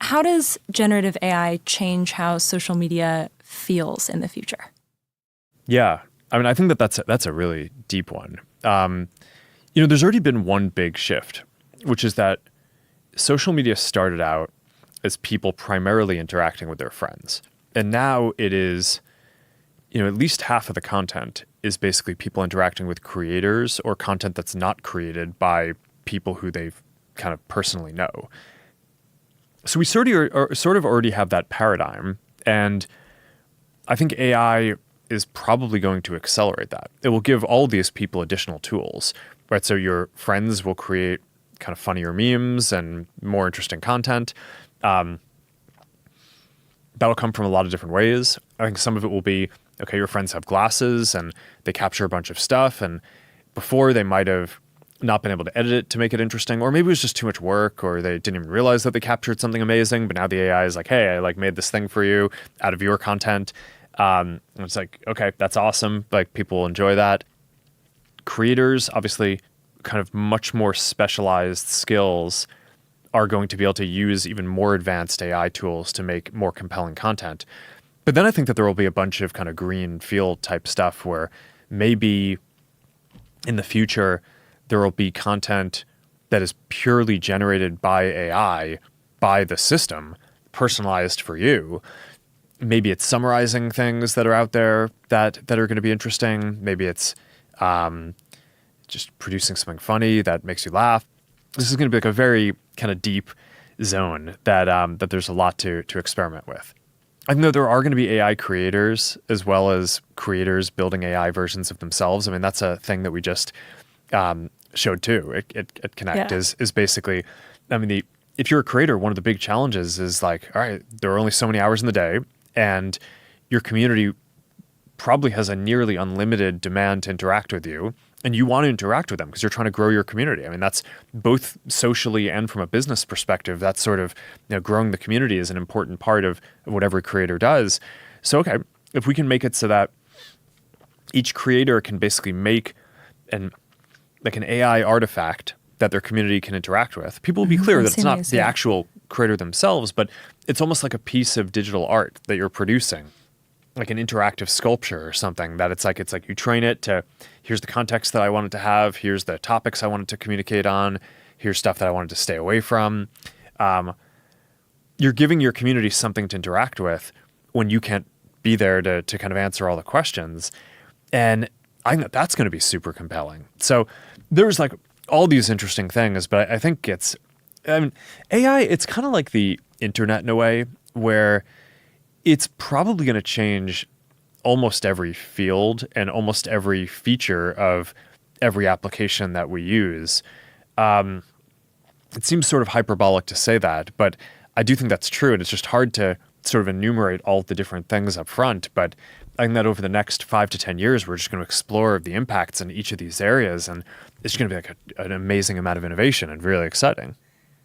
how does generative AI change how social media feels in the future? Yeah, I mean, I think that's a really deep one. There's already been one big shift, which is that social media started out as people primarily interacting with their friends. And now it is, at least half of the content is basically people interacting with creators or content that's not created by people who they kind of personally know. So we sort of already have that paradigm. And I think AI is probably going to accelerate that. It will give all these people additional tools, right? So your friends will create kind of funnier memes and more interesting content. That'll come from a lot of different ways. I think some of it will be, okay, your friends have glasses and they capture a bunch of stuff. And before they might have not been able to edit it to make it interesting, or maybe it was just too much work, or they didn't even realize that they captured something amazing. But now the AI is like, hey, I made this thing for you out of your content. And it's like, okay, that's awesome. People will enjoy that. Creators, obviously, kind of much more specialized skills are going to be able to use even more advanced AI tools to make more compelling content. But then I think that there will be a bunch of kind of green field type stuff where maybe in the future there will be content that is purely generated by AI, by the system, personalized for you. Maybe it's summarizing things that are out there that are going to be interesting. Maybe it's just producing something funny that makes you laugh. This is going to be a very kind of deep zone that there's a lot to experiment with. I think that there are going to be AI creators as well as creators building AI versions of themselves. I mean, that's a thing that we just showed too at Connect. Yeah. is basically, I mean, if you're a creator, one of the big challenges is all right, there are only so many hours in the day, and your community probably has a nearly unlimited demand to interact with you, and you want to interact with them because you're trying to grow your community. I mean, that's both socially and from a business perspective. That's sort of, growing the community is an important part of what every creator does. So, okay, if we can make it so that each creator can basically make an AI artifact that their community can interact with, people will be clear that it's not the actual creator themselves, but it's almost like a piece of digital art that you're producing, like an interactive sculpture or something that it's like you train it to, here's the context that I want it to have, here's the topics I want it to communicate on, here's stuff that I want it to stay away from. You're giving your community something to interact with when you can't be there to kind of answer all the questions. And I think that's going to be super compelling. So there's all these interesting things, but I think AI, it's kind of like the internet in a way where it's probably going to change almost every field and almost every feature of every application that we use. It seems sort of hyperbolic to say that, but I do think that's true. And it's just hard to sort of enumerate all the different things up front. But I think that over the next 5 to 10 years, we're just going to explore the impacts in each of these areas. And it's going to be an amazing amount of innovation and really exciting.